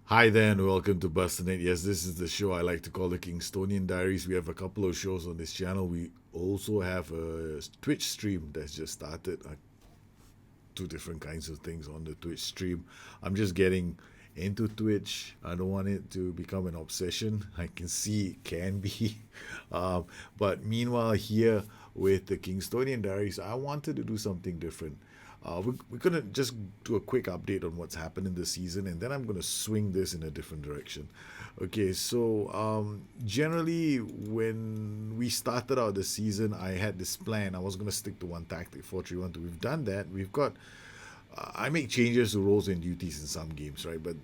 Hi there and welcome to Bustthenet. Yes, this is the show I like to call the Kingstonian Diaries. We have a couple of shows on this channel. We also have a Twitch stream that's just started. Two different kinds of things on the Twitch stream. I'm just getting into Twitch. I don't want it to become an obsession. I can see it can be. Um, but meanwhile, here with the Kingstonian Diaries, I wanted to do something different. We're going to just do a quick update on what's happened in the season, and then I'm going to swing this in a different direction. Okay, so generally, when we started out the season, I had this plan. I was going to stick to one tactic, 4-3-1-2. We've done that. I make changes to roles and duties in some games, right? But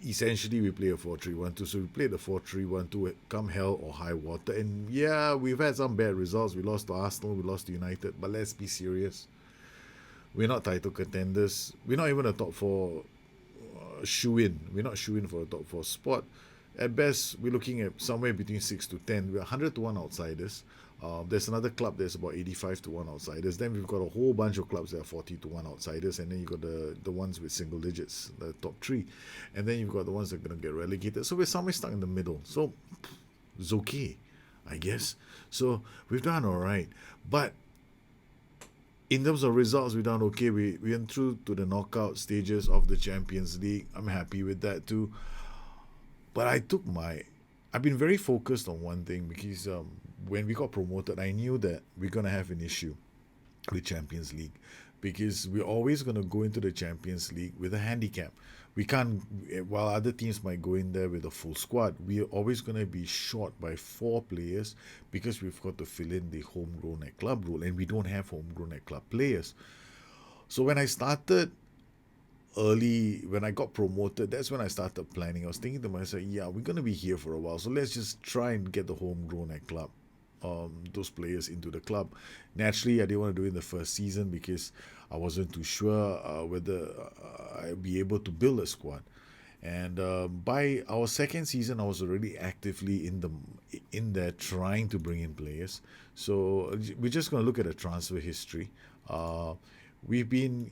essentially, we play a 4-3-1-2. So we played the 4-3-1-2 come hell or high water. And yeah, we've had some bad results. We lost to Arsenal, we lost to United. But let's be serious. We're not title contenders. We're not even a top four shoe in. We're not shoe in for a top four spot. At best, we're looking at somewhere between 6 to 10. We're 100 to 1 outsiders. There's another club that's about 85 to 1 outsiders. Then we've got a whole bunch of clubs that are 40 to 1 outsiders. And then you've got the ones with single digits, the top three. And then you've got the ones that are going to get relegated. So we're somewhere stuck in the middle. So it's okay, I guess. So we've done all right. But in terms of results, we've done okay. We went through to the knockout stages of the Champions League. I'm happy with that too. But I've been very focused on one thing because when we got promoted, I knew that we're gonna have an issue with Champions League because we're always going to go into the Champions League with a handicap. We can't, while other teams might go in there with a full squad, we're always going to be short by four players because we've got to fill in the homegrown at club rule and we don't have homegrown at club players. So when I started early, when I got promoted, that's when I started planning. I was thinking to myself, yeah, we're going to be here for a while. So let's just try and get the homegrown at club those players into the club. Naturally, I didn't want to do it in the first season because I wasn't too sure whether I'd be able to build a squad. And by our second season, I was already actively in there trying to bring in players. So we're just going to look at the transfer history. We've been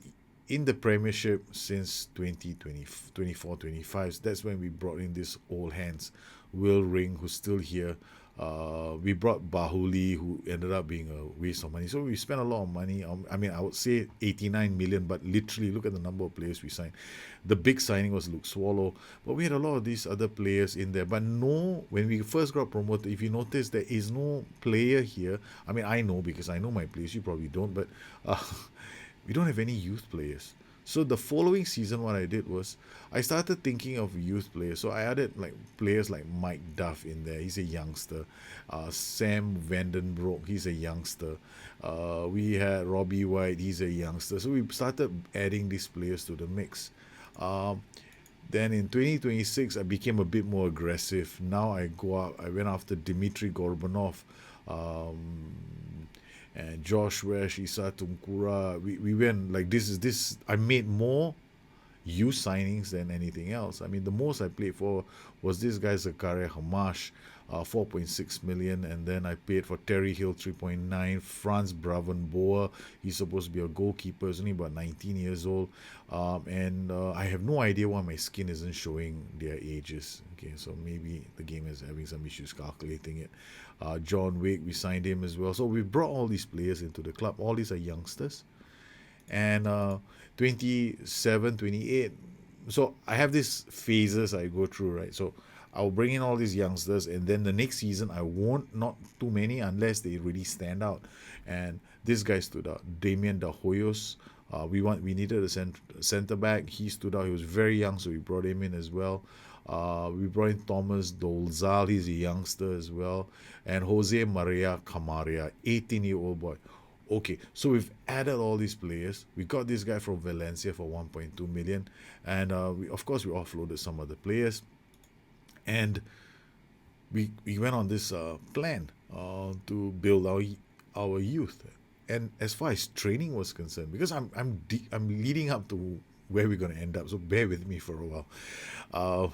in the Premiership since 2020, 24-25. That's when we brought in this old hands, Will Ring, who's still here. We brought Bahuli, who ended up being a waste of money. So we spent a lot of money. I would say 89 million, but literally look at the number of players we signed. The big signing was Luke Swallow, but we had a lot of these other players in there. But no, when we first got promoted, if you notice, there is no player here. I know because I know my players. You probably don't, but we don't have any youth players. So the following season, what I did was I started thinking of youth players. So I added like players like Mike Duff in there. He's a youngster. Sam Vandenbroek, he's a youngster. We had Robbie White, he's a youngster. So we started adding these players to the mix. Um, then in 2026, I became a bit more aggressive. Now I go out. I went after Dmitry Gorbanov. Um, and Josh Wesh, Isa Tumkura. We went like this. I made more youth signings than anything else. The most I played for was this guy Zakaria Hamash, 4.6 million, and then I paid for Terry Hill 3.9. Franz Bravenboer, he's supposed to be a goalkeeper, he's only about 19 years old, and I have no idea why my skin isn't showing their ages. Okay, so maybe the game is having some issues calculating it. John Wick, we signed him as well. So we brought all these players into the club. All these are youngsters, and 27, 28. So I have these phases I go through, right? So I'll bring in all these youngsters, and then the next season I won't, not too many unless they really stand out. And this guy stood out, Damien Da Hoyos. We needed a center back. He stood out. He was very young, so we brought him in as well. We brought in Thomas Dolzal. He's a youngster as well, and Jose Maria Camaria, 18-year-old boy. Okay, so we've added all these players. We got this guy from Valencia for 1.2 million, and of course we offloaded some other players, and we went on this plan to build our youth. And as far as training was concerned, because I'm leading up to where we're going to end up, so bear with me for a while.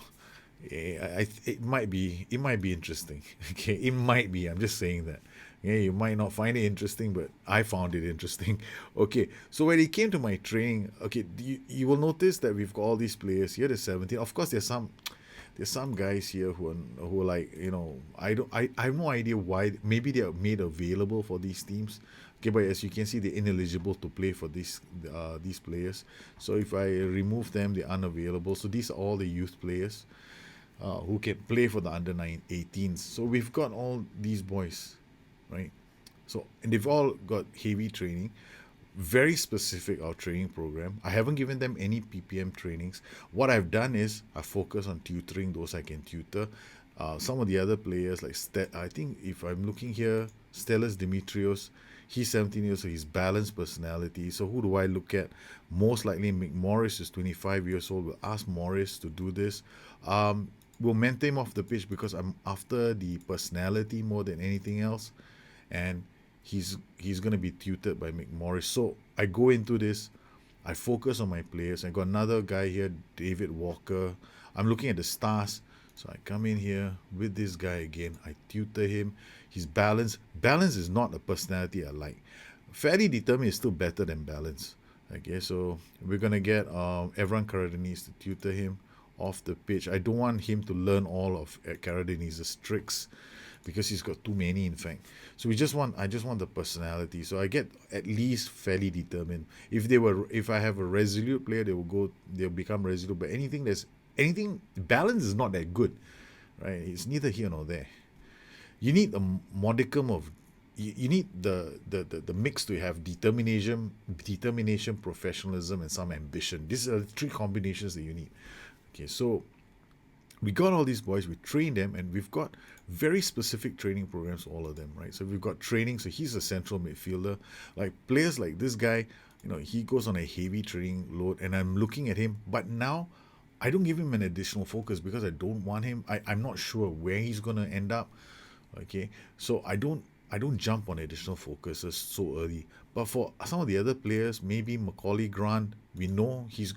it might be interesting. Okay, it might be. I'm just saying that. Yeah, you might not find it interesting, but I found it interesting. Okay, so when it came to my training, okay, you will notice that we've got all these players here. There's 17. Of course, there's some guys here who are like, I have no idea why. Maybe they are made available for these teams. Okay, but as you can see, they're ineligible to play for these players. So if I remove them, they're unavailable. So these are all the youth players who can play for the under 18s. So we've got all these boys, right? So and they've all got heavy training, very specific our training program. I haven't given them any PPM trainings. What I've done is I focus on tutoring those I can tutor. Some of the other players like I think if I'm looking here, Stellas Dimitrios, he's 17 years old. He's balanced personality. So who do I look at? Most likely Mick Morris is 25 years old. We'll ask Morris to do this. We'll mentor him off the pitch because I'm after the personality more than anything else, and he's gonna be tutored by Mick Morris. So I go into this, I focus on my players. I got another guy here, David Walker. I'm looking at the stars. So I come in here with this guy again. I tutor him. He's balanced. Balance is not a personality I like. Fairly determined is still better than balance. Okay, so we're gonna get Evran Karadeniz to tutor him off the pitch. I don't want him to learn all of Karadeniz's tricks because he's got too many, in fact. So I just want the personality. So I get at least fairly determined. If I have a resolute player, they'll become resolute. But anything balance is not that good, right? It's neither here nor there. You need a modicum of you need the mix to have determination, professionalism, and some ambition. These are the three combinations that you need. Okay, so we got all these boys, we train them, and we've got very specific training programs for all of them, right? So we've got training, so he's a central midfielder. Like players like this guy, he goes on a heavy training load, and I'm looking at him, but now I don't give him an additional focus because I don't want him. I'm not sure where he's gonna end up. Okay, so I don't jump on additional focuses so early. But for some of the other players, maybe Macaulay Grant, we know he's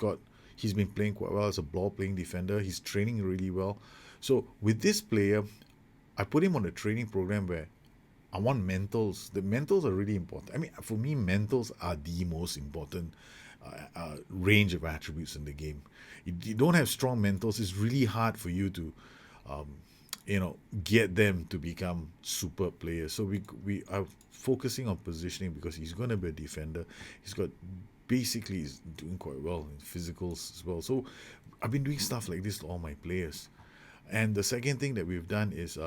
been playing quite well as a ball playing defender. He's training really well. So with this player, I put him on a training program where I want mentals. The mentals are really important. I mean, for me, mentals are the most important range of attributes in the game. If you don't have strong mentals, it's really hard for you to um, get them to become super players. So we are focusing on positioning because he's going to be a defender. He's doing quite well in physicals as well. So I've been doing stuff like this to all my players. And the second thing that we've done is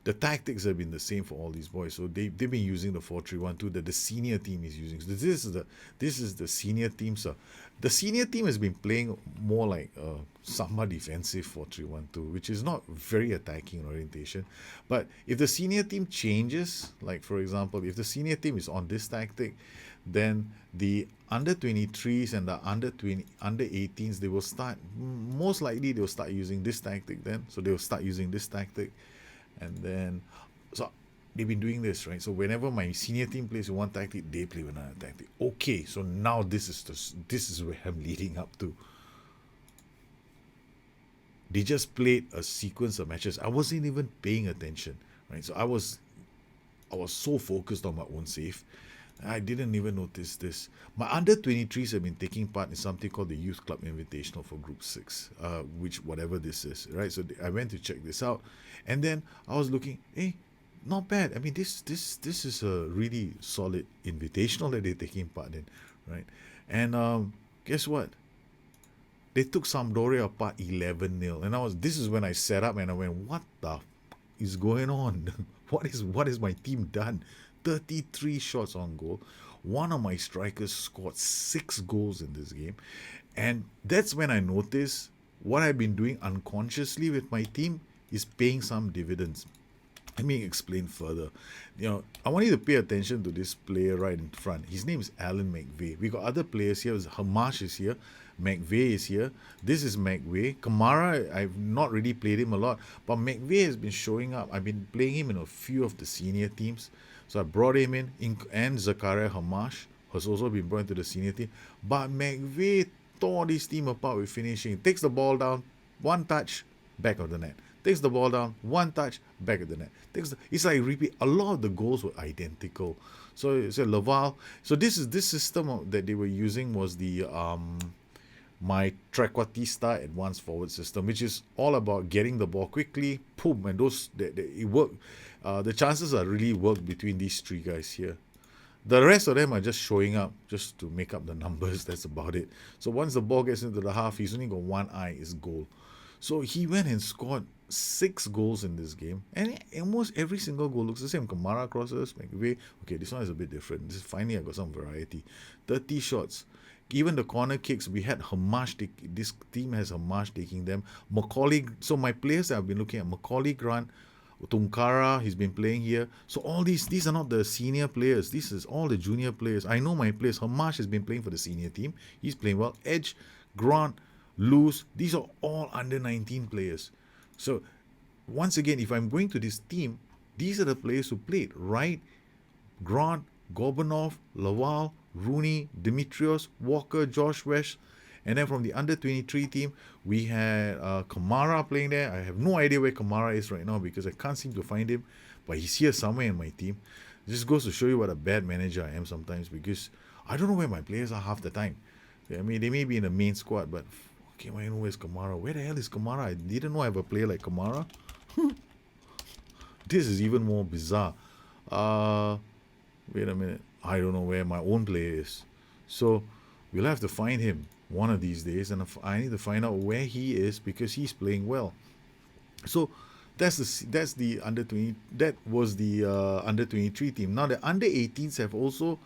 the tactics have been the same for all these boys. So they've been using the 4-3-1-2 that the senior team is using. So this is the senior team. So the senior team has been playing more like Samba defensive 4-3-1-2, which is not very attacking orientation. But if the senior team changes, like for example, if the senior team is on this tactic, then the under 23s and the under 18s, they will start, most likely they'll start using this tactic then. So they'll start using this tactic. And then, so they've been doing this, right? So whenever my senior team plays with one tactic, they play with another tactic. Okay, so now this is where I'm leading up to. They just played a sequence of matches. I wasn't even paying attention, right? So I was so focused on my own save. I didn't even notice this. My under 23s have been taking part in something called the Youth Club Invitational for Group 6, which whatever this is, right? So I went to check this out, and then I was looking, hey, not bad. I mean, this is a really solid invitational that they're taking part in, right? And guess what? They took Sampdoria apart 11-0, and this is when I set up and I went, what the is going on? what is my team done? 33 shots on goal. One of my strikers scored 6 goals in this game. And that's when I noticed what I've been doing unconsciously with my team is paying some dividends. Let me explain further. I want you to pay attention to this player right in front. His name is Alan McVeigh. We got other players here. Hamash is here. McVeigh is here. This is McVeigh. Kamara, I've not really played him a lot, but McVeigh has been showing up. I've been playing him in a few of the senior teams. So I brought him in and Zakaria Hamash has also been brought into the senior team. But McVeigh tore this team apart with finishing. Takes the ball down, one touch, back of the net. Takes the ball down, one touch, back of the net. It's like repeat. A lot of the goals were identical. So Laval. So this system that they were using was the my Trequartista advanced forward system, which is all about getting the ball quickly, boom, and it worked. The chances are really worked between these three guys here. The rest of them are just showing up just to make up the numbers. That's about it. So once the ball gets into the half, he's only got one eye, is goal. So he went and scored 6 goals in this game, and almost every single goal looks the same. Kamara crosses, McVeigh. Okay, this one is a bit different. Finally I got some variety. 30 shots. Even the corner kicks, we had Hamash. This team has Hamash taking them. Macaulay. So my players that I've been looking at, Macaulay Grant, Tunkara, he's been playing here. So all these are not the senior players. This is all the junior players. I know my players. Hamash has been playing for the senior team. He's playing well. Edge, Grant, Luz, these are all under 19 players. So once again, if I'm going to this team, these are the players who played. Wright, Grant, Gorbanov, Laval, Rooney, Dimitrios, Walker, Josh West. And then from the under-23 team, we had Kamara playing there. I have no idea where Kamara is right now because I can't seem to find him. But he's here somewhere in my team. It just goes to show you what a bad manager I am sometimes because I don't know where my players are half the time. I mean, they may be in the main squad, but okay, I know where's Kamara. Where the hell is Kamara? I didn't know I have a player like Kamara. This is even more bizarre. Wait a minute. I don't know where my own player is. So we'll have to find him one of these days, and I need to find out where he is because he's playing well. So that's the under 20. That was the under 23 team. Now the under 18s have also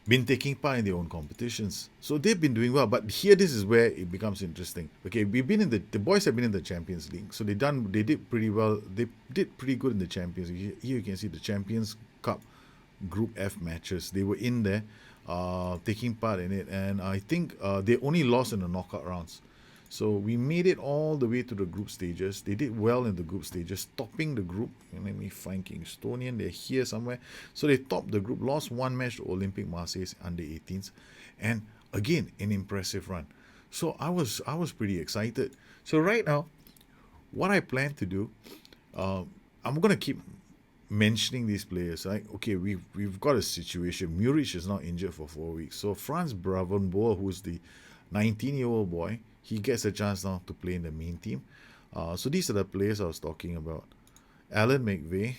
been taking part in their own competitions, so they've been doing well. But here, this is where it becomes interesting. Okay, we've been in the boys have been in the Champions League, so they did pretty well. They did pretty good in the Champions League. Here you can see the Champions Cup Group F matches. They were in there, taking part in it, and I think they only lost in the knockout rounds. So we made it all the way to the group stages. They did well in the group stages, topping the group. And let me find Kingstonian. They're here somewhere. So they topped the group, lost one match to Olympic Marseille under 18s, and again an impressive run. So I was pretty excited. So right now, what I plan to do, I'm gonna keep mentioning these players. Like, okay, we've got a situation. Muric is now injured for 4 weeks. So Franz Bravenboer, who's the 19-year-old boy, he gets a chance now to play in the main team. So these are the players I was talking about. Alan McVeigh.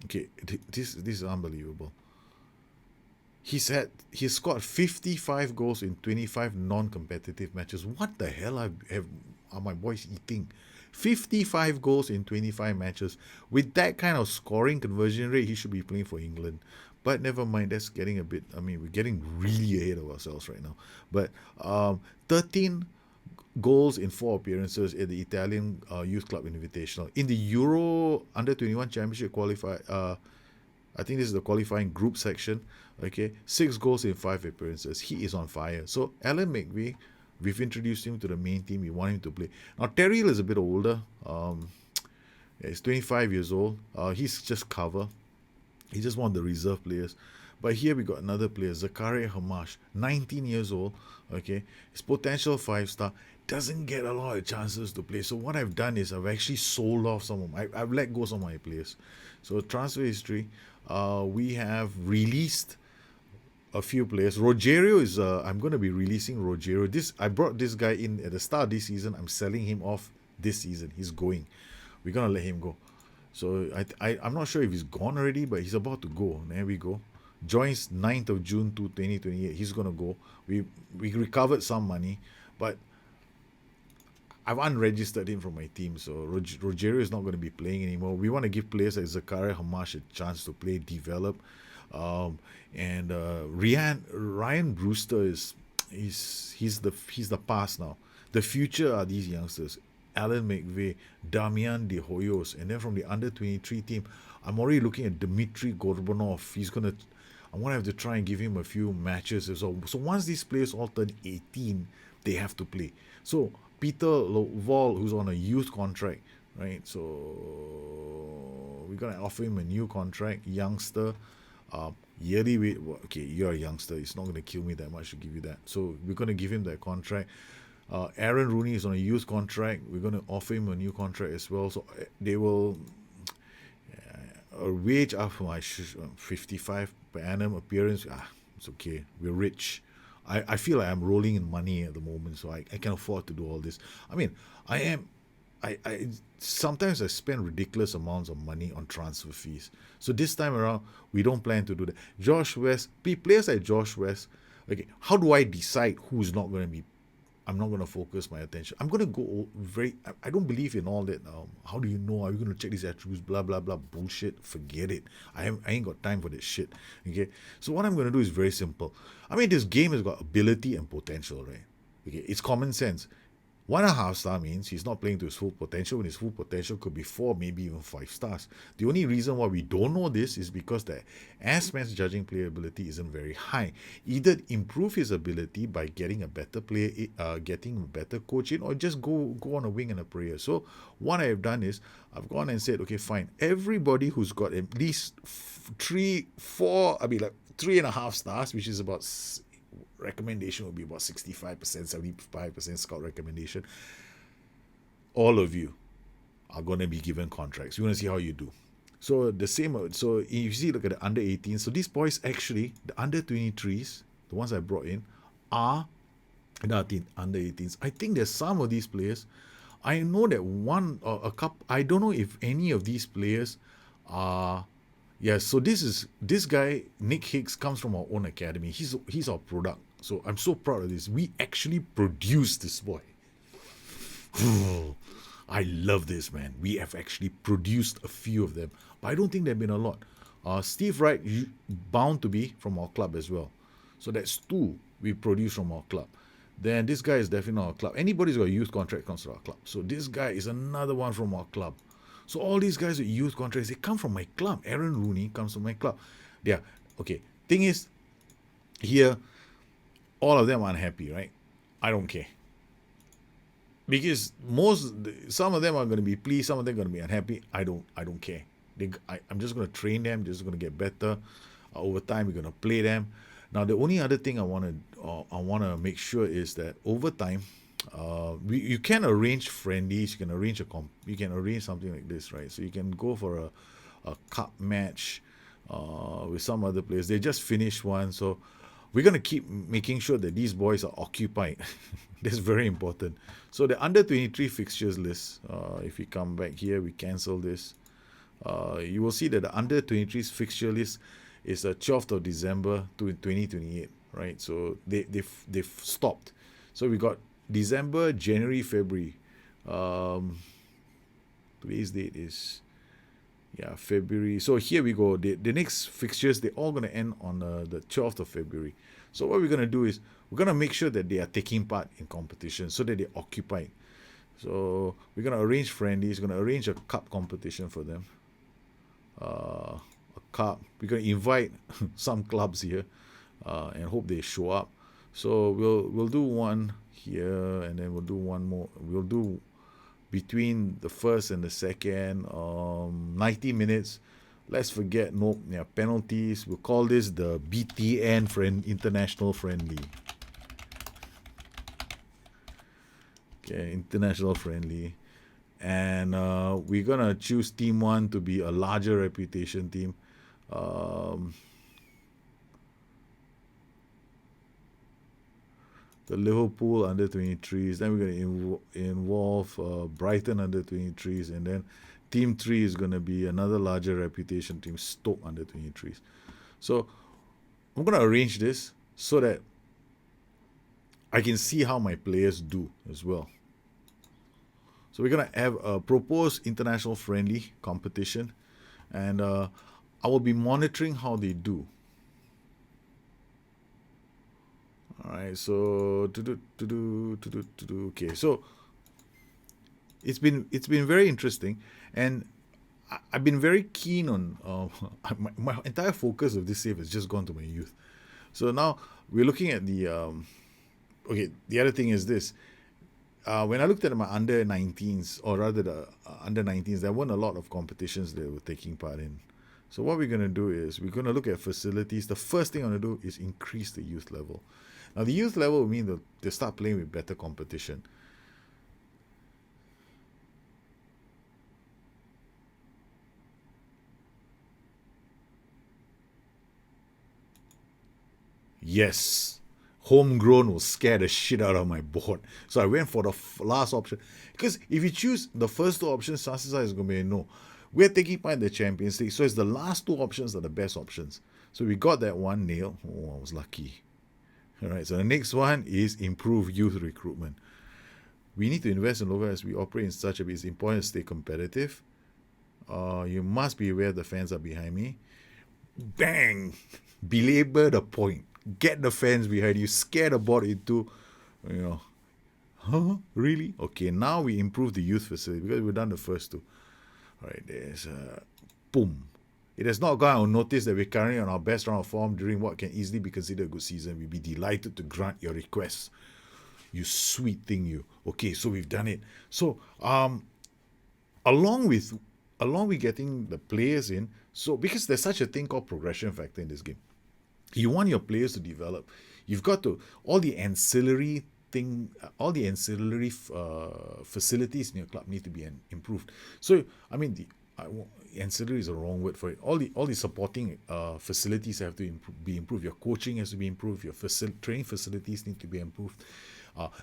Okay, this is unbelievable. He's scored 55 goals in 25 non-competitive matches. What the hell are my boys eating? 55 goals in 25 matches. With that kind of scoring conversion rate, he should be playing for England. But never mind, that's getting a bit, we're getting really ahead of ourselves right now. But 13 goals in 4 appearances at the Italian Youth Club Invitational. In the Euro Under-21 Championship I think this is the qualifying group section. Okay, 6 goals in 5 appearances. He is on fire. So Alan McVeigh, we've introduced him to the main team. We want him to play. Now Terry is a bit older. He's 25 years old. He's just cover. He's just one of the reserve players. But here we got another player, Zakaria Hamash, 19 years old. Okay, his potential 5-star, doesn't get a lot of chances to play. So what I've done is I've actually sold off I've let go some of my players. So transfer history, we have released a few players. Rogerio is I'm going to be releasing Rogerio. I brought this guy in at the start of this season. I'm selling him off this season. He's going. We're going to let him go. So I'm not sure if he's gone already, but he's about to go. There we go. Joins 9th of June to 2028. He's going to go. We recovered some money, but I've unregistered him from my team, so Rogerio is not going to be playing anymore. We want to give players like Zakaria Hamash a chance to play, develop. And Ryan Brewster he's the past now. The future are these youngsters. Alan McVeigh, Damian De Hoyos, and then from the under-23 team, I'm already looking at Dmitry Gorbanov. I'm gonna have to try and give him a few matches. So once these players all turn 18, they have to play. So Peter Lovol, who's on a youth contract, right? So we're gonna offer him a new contract, youngster. Yearly wait. Okay, you're a youngster. It's not gonna kill me that much to give you that. So we're gonna give him that contract. Aaron Rooney is on a youth contract. We're going to offer him a new contract as well. So they will a wage up for my 55 per annum appearance. It's okay. We're rich. I feel like I'm rolling in money at the moment, so I can afford to do all this. I mean, I am. I sometimes I spend ridiculous amounts of money on transfer fees. So this time around, we don't plan to do that. Josh West, players like Josh West. Okay, how do I decide who's not going to be? I'm not going to focus my attention. I'm going to go very. I don't believe in all that. How do you know? Are you going to check these attributes? Blah blah blah bullshit. Forget it. I ain't got time for that shit. Okay. So what I'm going to do is very simple. I mean, this game has got ability and potential, right? Okay, it's common sense. 1.5 star means he's not playing to his full potential, when his full potential could be 4, maybe even 5 stars. The only reason why we don't know this is because the S-Man's judging player ability isn't very high. Either improve his ability by getting a better player, getting a better coach in, or just go on a wing and a prayer. So what I've done is I've gone and said, okay, fine. Everybody who's got at least 3.5 stars, which is about recommendation will be about 65%, 75% scout recommendation. All of you are going to be given contracts. We want to see how you do. So the same. So if you see, look at the under 18s. So these boys actually, the under 23s, the ones I brought in, are the under 18s. I think there's some of these players. I know that one or a couple. I don't know if any of these players are. Yeah, so this guy, Nick Hicks, comes from our own academy. He's our product. So I'm so proud of this. We actually produced this boy. I love this, man. We have actually produced a few of them. But I don't think there have been a lot. Steve Wright, bound to be from our club as well. So that's 2 we produce from our club. Then this guy is definitely our club. Anybody's got a youth contract comes to our club. So this guy is another one from our club. So all these guys with youth contracts, they come from my club. Aaron Rooney comes from my club. Yeah, okay. Thing is, here, all of them are unhappy, right? I don't care. Because some of them are going to be pleased, some of them are going to be unhappy. I don't care. I'm just going to train them, just going to get better. Over time, we're going to play them. Now, the only other thing I want to make sure is that over time, you can arrange friendlies. You can arrange something like this, right? So you can go for a cup match with some other players. They just finished one, so we're going to keep making sure that these boys are occupied. That's very important. So the under 23 fixtures list, if we come back here, we cancel this. You will see that the under 23's fixture list is the 12th of December to 2028, right? So they've stopped. So we got December, January, February. Today's date is February. So here we go. The next fixtures, they're all going to end on the 12th of February. So what we're going to do is we're going to make sure that they are taking part in competition so that they're occupied. So we're going to arrange friendlies. We're going to arrange a cup competition for them. A cup. We're going to invite some clubs here and hope they show up. So we'll do one here, and then we'll do one more. We'll do between the first and the second, 90 minutes. Let's forget penalties. We'll call this the BTN international friendly. Okay, international friendly. And we're going to choose Team 1 to be a larger reputation team. The Liverpool under 23s. Then we're going to involve Brighton under 23s. And then Team 3 is going to be another larger reputation team, Stoke under 23s. So I'm going to arrange this so that I can see how my players do as well. So we're going to have a proposed international friendly competition. And I will be monitoring how they do. All right, so okay, so it's been very interesting, and I've been very keen on my entire focus of this save has just gone to my youth. So now we're looking at the okay. The other thing is this: when I looked at my under 19s, or rather the under 19s, there weren't a lot of competitions they were taking part in. So what we're going to do is we're going to look at facilities. The first thing I'm going to do is increase the youth level. Now, the youth level would mean that they start playing with better competition. Yes, homegrown will scare the shit out of my board. So I went for the last option. Because if you choose the first two options, chances are it's going to be a no. We're taking part in the Champions League. So it's the last two options are the best options. So we got that one nail. Oh, I was lucky. All right, so the next one is improve youth recruitment. We need to invest in local as we operate in such a way. It's important to stay competitive. You must be aware the fans are behind me. Bang! Belabor the point. Get the fans behind you. Scare the board into, you know, huh? Really? Okay, now we improve the youth facility because we've done the first two. All right, there's boom. It has not gone unnoticed that we're currently on our best round of form during what can easily be considered a good season. We'd be delighted to grant your request. You sweet thing, you. Okay, so we've done it. So, along with getting the players in, so because there's such a thing called progression factor in this game, you want your players to develop. You've got to all the ancillary facilities in your club need to be improved. So I mean, ancillary is a wrong word for it. All the supporting facilities have to be improved. Your coaching has to be improved. Your training facilities need to be improved.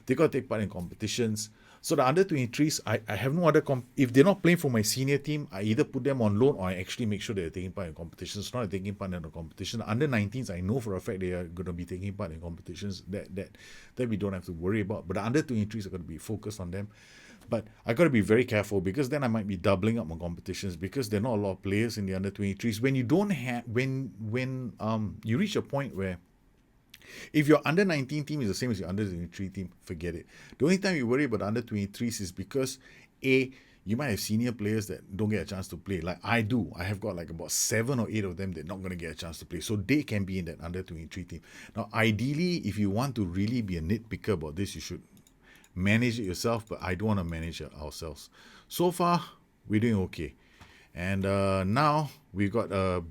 They got to take part in competitions. So the under 23s, I have no other if they're not playing for my senior team, I either put them on loan or I actually make sure they're taking part in competitions. Not taking part in the competition. Under 19s, I know for a fact they are going to be taking part in competitions that we don't have to worry about. But the under 23s are going to be focused on them. But I got to be very careful because then I might be doubling up on competitions because there are not a lot of players in the under 23s. When you don't have when you reach a point where if your under 19 team is the same as your under 23 team, forget it. The only time you worry about under 23s is because you might have senior players that don't get a chance to play. Like I do. I have got like about 7 or 8 of them that are not going to get a chance to play. So they can be in that under 23 team. Now, ideally, if you want to really be a nitpicker about this, you should manage it yourself, but I don't want to manage it ourselves. So far, we're doing okay. And now we've got a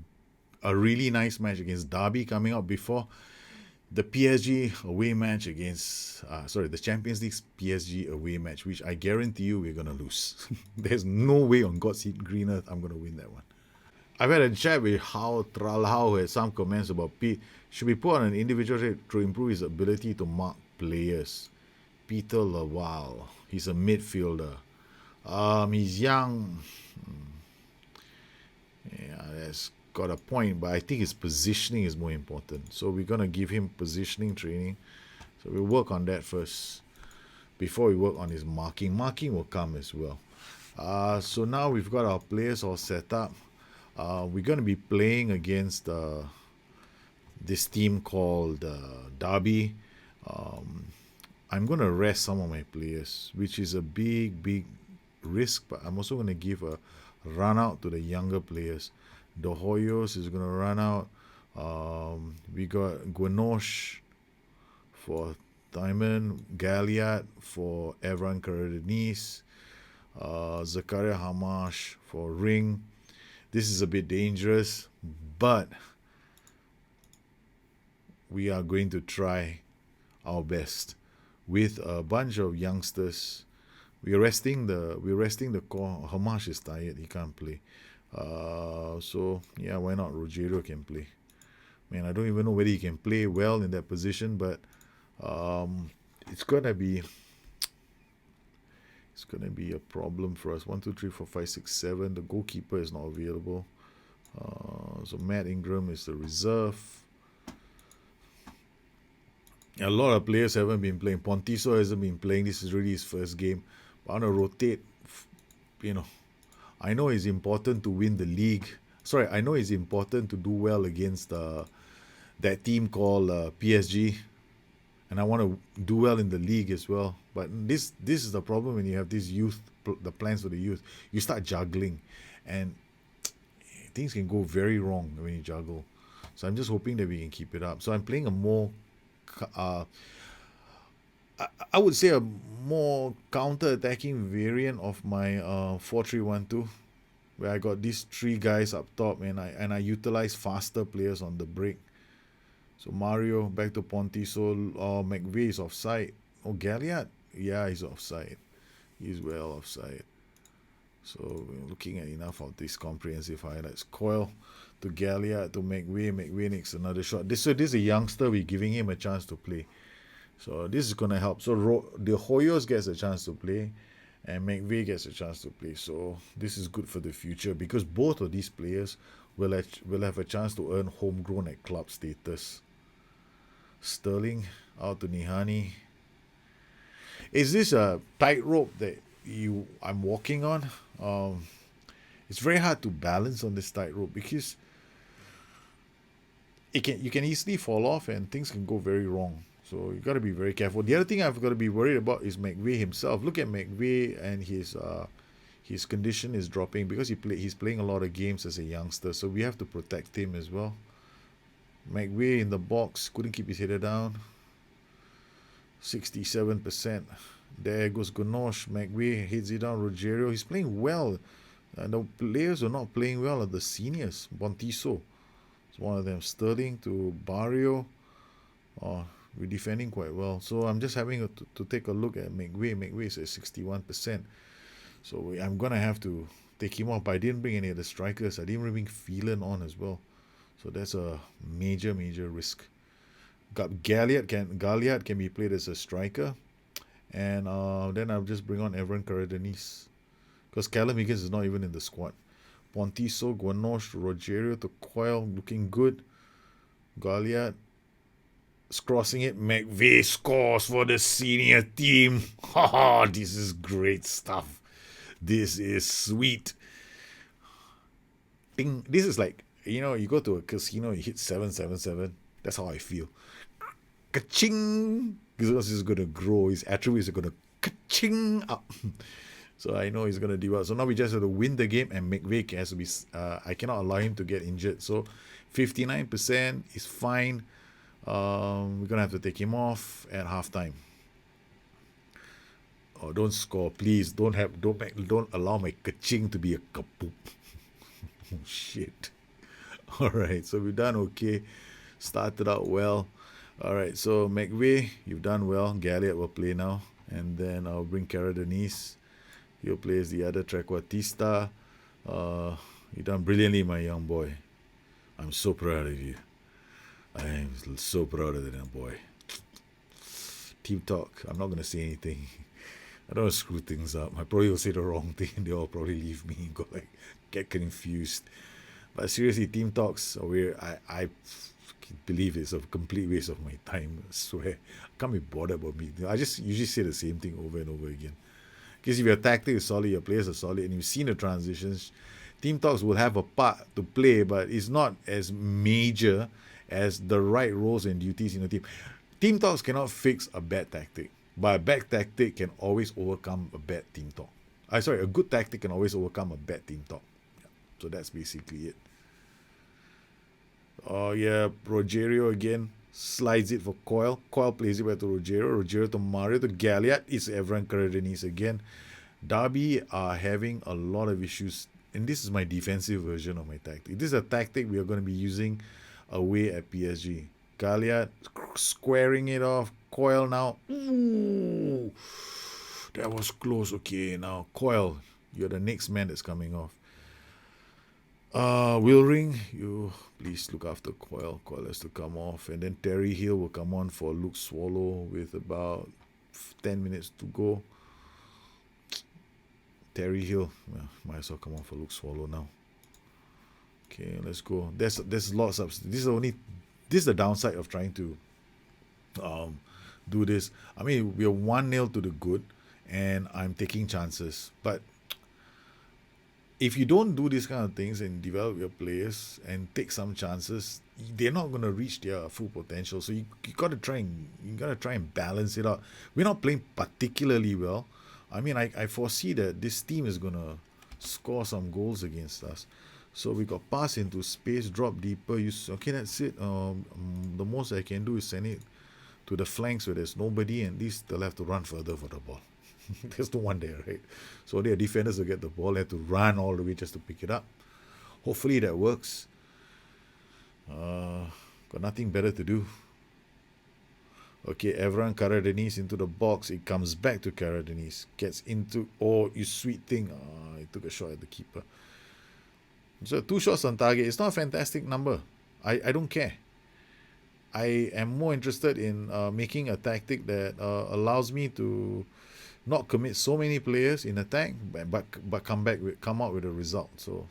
really nice match against Derby coming up before the PSG away match against, the Champions League PSG away match, which I guarantee you we're going to lose. There's no way on God's green earth I'm going to win that one. I've had a chat with Hao Tralhao who had some comments about Pete. Should be put on an individual rate to improve his ability to mark players. Peter Lawal. He's a midfielder. He's young. Yeah, that's got a point, but I think his positioning is more important. So we're going to give him positioning training. So we'll work on that first before we work on his marking. Marking will come as well. So now we've got our players all set up. We're going to be playing against this team called Derby. I'm going to rest some of my players, which is a big risk, but I'm also going to give a run out to the younger players. De Hoyos is going to run out. We got Guanoche for Diamond, Galliard for Evran Karadeniz, Zakaria Hamash for Ring. This is a bit dangerous, but we are going to try our best with a bunch of youngsters. We're resting the core. Hamash is tired, he can't play. So yeah, why not? Rogerio can play. Man, I don't even know whether he can play well in that position, but it's gonna be a problem for us. 1, 2, 3, 4, 5, 6, 7. The goalkeeper is not available. So Matt Ingram is the reserve. A lot of players haven't been playing. Pontiso hasn't been playing. This is really his first game. But I want to rotate. I know it's important to win the league. Sorry, I know it's important to do well against that team called PSG. And I want to do well in the league as well. But this is the problem when you have this youth, the plans for the youth. You start juggling. And things can go very wrong when you juggle. So I'm just hoping that we can keep it up. So I'm playing a more I would say a more counter-attacking variant of my 4-3-1-2, where I got these 3 guys up top and I utilize faster players on the break. So Mario back to Pontiso. McVeigh is offside. Oh, Galliard. Yeah, he's offside. He's well offside. So we're looking at enough of these comprehensive highlights. Coyle to Galliard to McVeigh. McVeigh makes another shot. So this is a youngster. We're giving him a chance to play. So this is going to help. So the Hoyos gets a chance to play and McVeigh gets a chance to play. So this is good for the future because both of these players will have a chance to earn homegrown at club status. Sterling out to Nihani. Is this a tightrope that I'm walking on? It's very hard to balance on this tightrope because you can easily fall off and things can go very wrong. So you got to be very careful. The other thing I've got to be worried about is McVeigh himself. Look at McVeigh and his condition is dropping because he's playing a lot of games as a youngster. So we have to protect him as well. McVeigh in the box, couldn't keep his header down. 67%. There goes Ganosh. McVeigh hits it down. Rogerio, he's playing well. The players are not playing well are the seniors. Bontiso is one of them. Sterling to Barrio. Oh, we're defending quite well. So I'm just having to take a look at McVeigh. McVeigh is at 61%. So I'm going to have to take him off. But I didn't bring any of the strikers. I didn't bring Phelan on as well. So that's a major risk. Galliard can be played as a striker. And then I'll just bring on Evran Cardenas. Because Callum Higgins is not even in the squad. Pontiso, Guanosh, Rogerio to Coyle looking good. Galliard is crossing it. McVeigh scores for the senior team. This is great stuff. This is sweet. Ding. This is like, you go to a casino, you hit 777. That's how I feel. Ka-ching! Because he's going to grow. His attributes are going to ka-ching up. So I know he's going to do well. So now we just have to win the game and McVeigh has to be... I cannot allow him to get injured. So 59% is fine. We're going to have to take him off at halftime. Oh, don't score. Please, don't allow my ka-ching to be a kapoop. Oh, shit. All right, so we've done okay. Started out well. All right, so McVeigh, you've done well. Galliard will play now. And then I'll bring Cardenas. He'll play as the other Trequartista. You've done brilliantly, my young boy. I'm so proud of you. I'm so proud of that boy. Team talk. I'm not going to say anything. I don't want to screw things up. I probably will say the wrong thing and they'll probably leave me and go get confused. But seriously, team talks are where I believe it's a complete waste of my time. I swear. I can't be bothered about me. I just usually say the same thing over and over again. Because if your tactic is solid, your players are solid, and you've seen the transitions, team talks will have a part to play, but it's not as major as the right roles and duties in the team. Team talks cannot fix a bad tactic, but a bad tactic can always overcome a bad team talk. A good tactic can always overcome a bad team talk. Yeah. So that's basically it. Oh yeah, Rogerio again slides it for Coyle. Coyle plays it back to Rogerio. Rogerio to Mario to Galliard. It's Evran Cardenas again. Derby are having a lot of issues, and this is my defensive version of my tactic. This is a tactic we are going to be using away at PSG. Galliard squaring it off. Coyle now. Ooh, that was close. Okay, now Coyle, you're the next man that's coming off. Wilring, you please look after Coyle. Coyle has to come off. And then Terry Hill will come on for Luke Swallow with about 10 minutes to go. Terry Hill, well, might as well come on for Luke Swallow now. Okay, let's go. There's lots of... This is the downside of trying to do this. I mean, we're 1-0 to the good, and I'm taking chances. But if you don't do these kind of things and develop your players and take some chances, they're not going to reach their full potential. So you got to try and balance it out. We're not playing particularly well. I mean, I foresee that this team is going to score some goals against us. So we got pass into space, drop deeper. Okay, that's it. The most I can do is send it to the flanks where there's nobody, and at least they'll have to run further for the ball. There's no one there, right? So their defenders will get the ball, have to run all the way just to pick it up. Hopefully that works. Got nothing better to do. Okay, Evran Karadeniz into the box. It comes back to Karadeniz. Gets into, oh, you sweet thing. Oh, he took a shot at the keeper. So 2 shots on target. It's not a fantastic number. I don't care. I am more interested in making a tactic that allows me to not commit so many players in attack, but come out with a result. So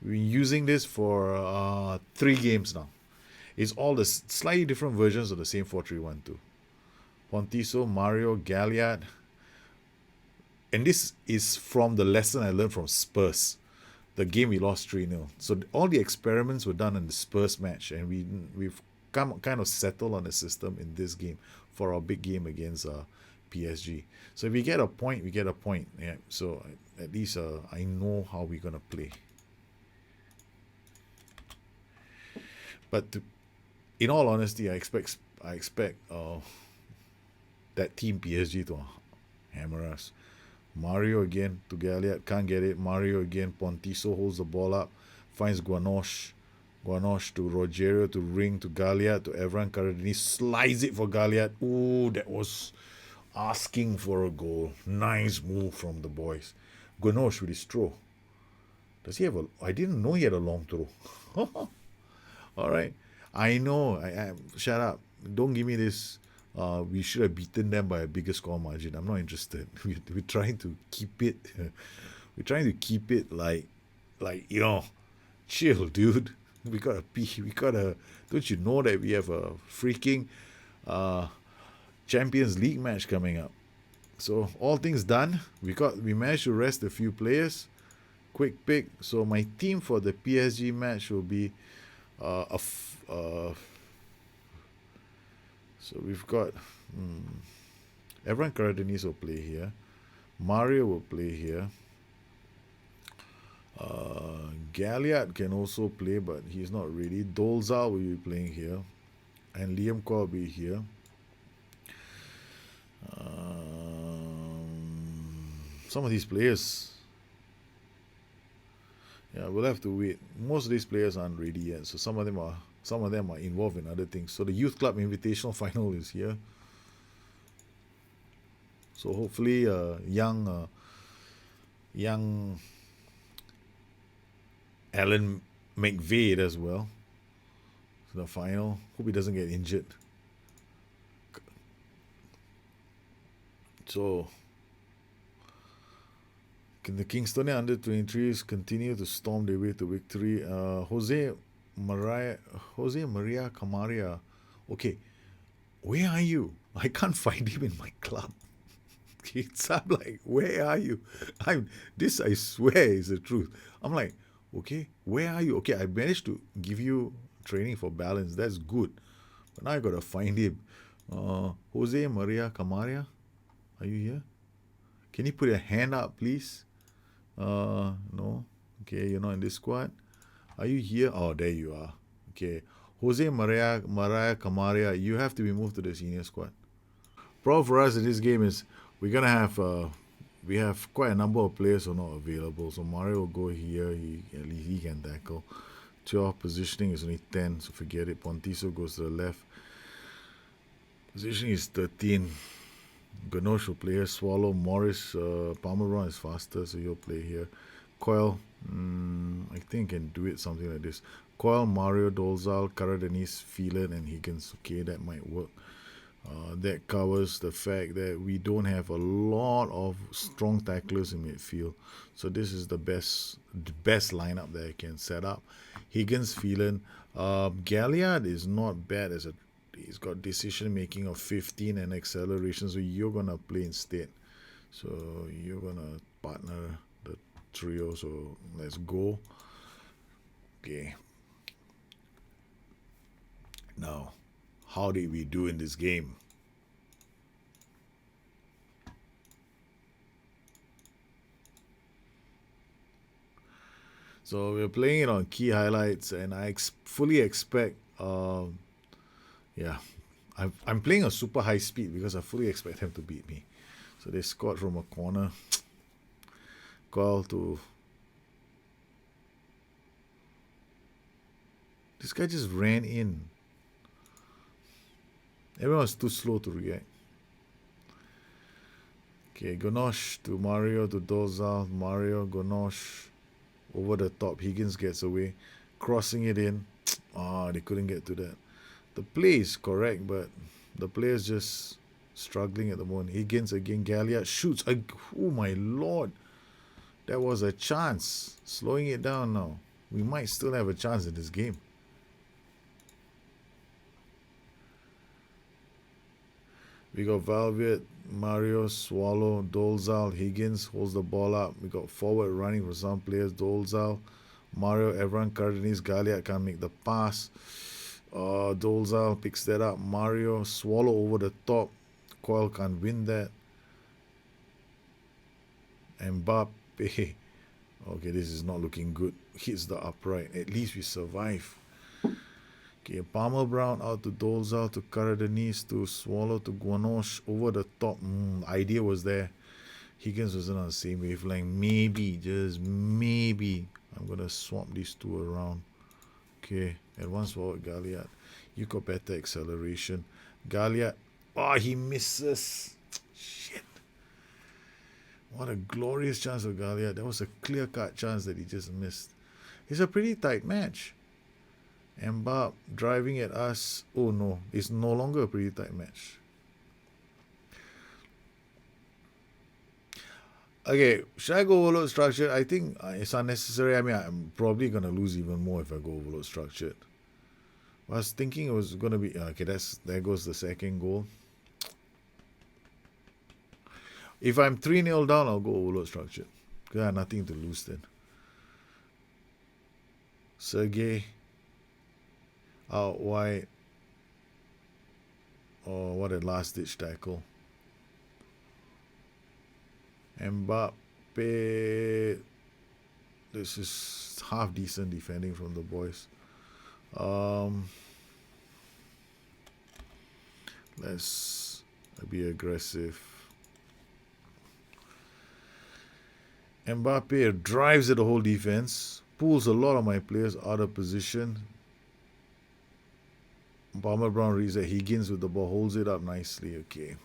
we're using this for 3 games now. It's all the slightly different versions of the same 4-3-1-2. Pontiso, Mario, Galliard. And this is from the lesson I learned from Spurs. The game we lost 3-0. So all the experiments were done in the Spurs match, and we've kind of settled on the system in this game for our big game against PSG. So if we get a point, we get a point. Yeah. So at least I know how we're gonna play. But in all honesty, I expect that team PSG to hammer us. Mario again to Galliard, can't get it. Mario again, Pontiso holds the ball up, finds Guanoche to Rogerio to Ring to Galliard to Evran Karadeniz, slides it for Galliard. Ooh, that was asking for a goal. Nice move from the boys. Guanoche with his throw. Does he have a? I didn't know he had a long throw. All right, I know. I shut up. Don't give me this. We should have beaten them by a bigger score margin. I'm not interested. We're trying to keep it. We're trying to keep it like chill, dude. We gotta. Don't you know that we have a freaking Champions League match coming up? So all things done. We managed to rest a few players. Quick pick. So my team for the PSG match will be so we've got Evran Karadeniz will play here. Mario will play here. Galliard can also play, but he's not ready. Dolzal will be playing here. And Liam Kor will be here. Some of these players, yeah, we'll have to wait. Most of these players aren't ready yet, so some of them are involved in other things. So the Youth Club Invitational Final is here. So hopefully, young Alan McVeigh as well. So the final. Hope he doesn't get injured. So can the Kingstonian under-23s continue to storm their way to victory? Jose Maria Camaria. Okay, where are you? I can't find him in my club. I'm like, where are you? This I swear is the truth. I'm like, okay, where are you? Okay, I managed to give you training for balance. That's good. But now I gotta find him. Jose Maria Camaria, are you here? Can you put your hand up, please? No. Okay, you're not in this squad. Are you here? Oh, there you are. Okay. Jose Maria Camaria, you have to be moved to the senior squad. Problem for us in this game is we're gonna have we have quite a number of players who are not available. So Mario will go here. At least he can tackle. 12 positioning is only 10, so forget it. Pontiso goes to the left. Positioning is 13. Ganoche will play here. Swallow. Morris. Palmeron is faster, so he'll play here. Coil. I think can do it something like this. Coil, Mario, Dolzal, Karadeniz, Phelan, and Higgins. Okay, that might work. That covers the fact that we don't have a lot of strong tacklers in midfield. So this is the best lineup that I can set up. Higgins, Phelan. Galliard is not bad he's got decision making of 15 and acceleration, so you're gonna play instead. So you're gonna partner the trio. So let's go. Okay. Now, how did we do in this game? So we're playing it on key highlights, and I fully expect, yeah, I'm playing a super high speed because I fully expect them to beat me. So they scored from a corner. Call to. This guy just ran in. Everyone was too slow to react. Okay, Gonosh to Mario to Dozal. Mario, Gonosh, over the top. Higgins gets away. Crossing it in. They couldn't get to that. The play is correct, but the player's just struggling at the moment. Higgins again. Galliard shoots. Oh my lord. That was a chance. Slowing it down now. We might still have a chance in this game. We got Valverde, Mario, Swallow, Dolzal, Higgins holds the ball up. We got forward running for some players. Dolzal, Mario, everyone, Cardenas, Galliard can't make the pass. Dolzal picks that up. Mario, Swallow over the top. Coil can't win that. Mbappe. Okay, this is not looking good. Hits the upright. At least we survive. Okay, Palmer Brown out to Dolzal to Cardenas to Swallow to Guanoche over the top. Idea was there. Higgins wasn't on the same wavelength. Maybe, just maybe, I'm going to swap these two around. Okay, advance forward Galliard. You got better acceleration. Galliard. He misses. Shit. What a glorious chance of Galliard. That was a clear-cut chance that he just missed. It's a pretty tight match. Mbappe driving at us. Oh no, it's no longer a pretty tight match. Okay, should I go overload structured? I think it's unnecessary. I mean, I'm probably going to lose even more if I go overload structured. I was thinking it was going to be... Okay, there goes the second goal. If I'm 3-0 down, I'll go overload structured. Because I have nothing to lose then. Sergey... out wide. Oh, what a last-ditch tackle. Mbappe. This is half-decent defending from the boys. Let's be aggressive. Mbappe drives at the whole defense. Pulls a lot of my players out of position. Palmer Brown reads that Higgins with the ball, holds it up nicely. Okay.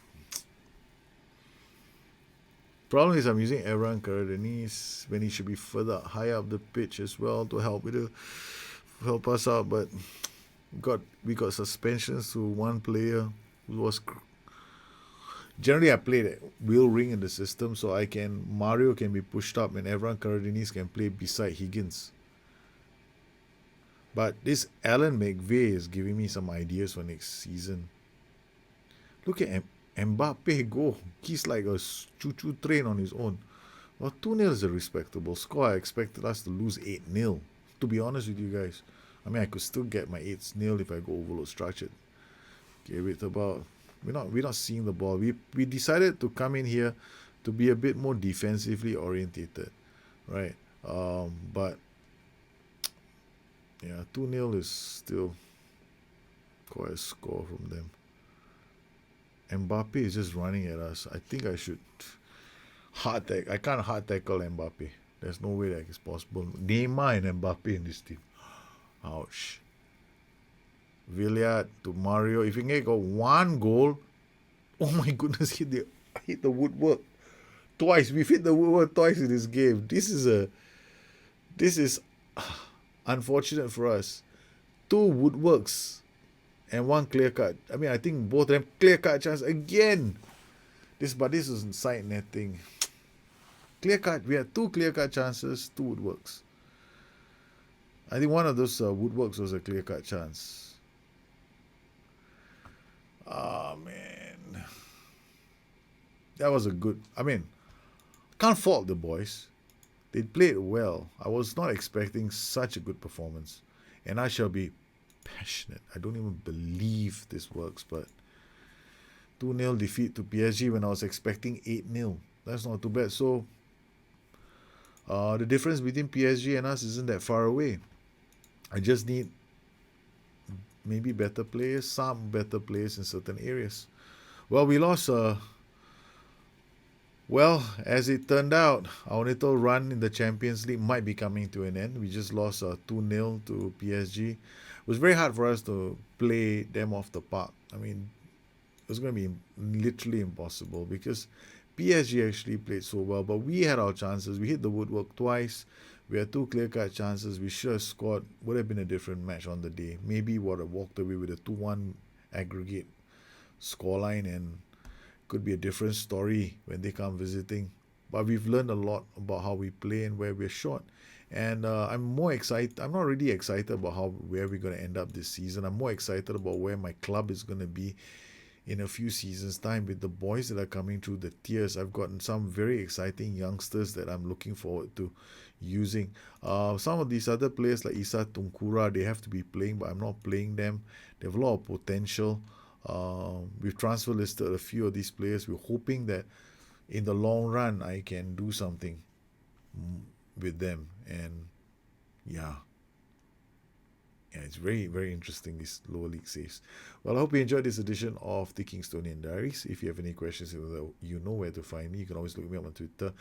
Problem is I'm using Aaron Cardenas when he should be further high up the pitch as well to help us out. But we got suspensions to one player who was. Generally, I play that wheel ring in the system, so Mario can be pushed up and Aaron Cardenas can play beside Higgins. But this Alan McVeigh is giving me some ideas for next season. Look at Mbappe go. He's like a choo-choo train on his own. Well, 2-0 is a respectable score. I expected us to lose 8-0. To be honest with you guys. I mean, I could still get my 8-0 if I go overload structured. Okay, we're not seeing the ball. We decided to come in here to be a bit more defensively orientated. Right? But yeah, 2-0 is still quite a score from them. Mbappe is just running at us. I think I should I can't hard tackle Mbappe. There's no way that is possible. Neymar and Mbappe in this team. Ouch. Villiard to Mario. If you can get one goal, oh my goodness, hit the woodwork twice. We've hit the woodwork twice in this game. This is unfortunate for us. 2 woodworks and 1 clear cut. I mean, I think both of them clear cut chance again. This is side netting. Clear cut. We had 2 clear cut chances, 2 woodworks. I think one of those woodworks was a clear cut chance. Man. That was a good... I mean, can't fault the boys. They played well. I was not expecting such a good performance. And I shall be passionate. I don't even believe this works, but 2-0 defeat to PSG when I was expecting 8-0. That's not too bad. So, the difference between PSG and us isn't that far away. I just need maybe better players, some better players in certain areas. Well, we lost... Well, as it turned out, our little run in the Champions League might be coming to an end. We just lost 2-0 to PSG. It was very hard for us to play them off the park. I mean, was going to be literally impossible because PSG actually played so well, but we had our chances. We hit the woodwork twice. We had two clear-cut chances. We should have scored. Would have been a different match on the day. Maybe would have walked away with a 2-1 aggregate scoreline, and could be a different story when they come visiting. But we've learned a lot about how we play and where we're short. And I'm more excited. I'm not really excited about where we're going to end up this season. I'm more excited about where my club is going to be in a few seasons' time with the boys that are coming through the tiers. I've gotten some very exciting youngsters that I'm looking forward to using. Some of these other players like Isa Tunkura, they have to be playing, but I'm not playing them. They have a lot of potential. We've transfer listed a few of these players. We're hoping that in the long run I can do something with them. And yeah, it's very, very interesting, these lower league saves. Well, I hope you enjoyed this edition of the Kingstonian Diaries. If you have any questions, you know where to find me. You can always look me up on Twitter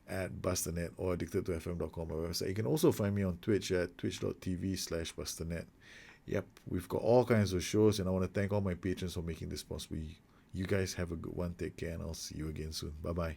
at Bustthenet or addicted2fm.com, my website. You can also find me on Twitch at twitch.tv/Bustthenet. Yep, we've got all kinds of shows, and I want to thank all my patrons for making this possible. You guys have a good one. Take care, and I'll see you again soon. Bye-bye.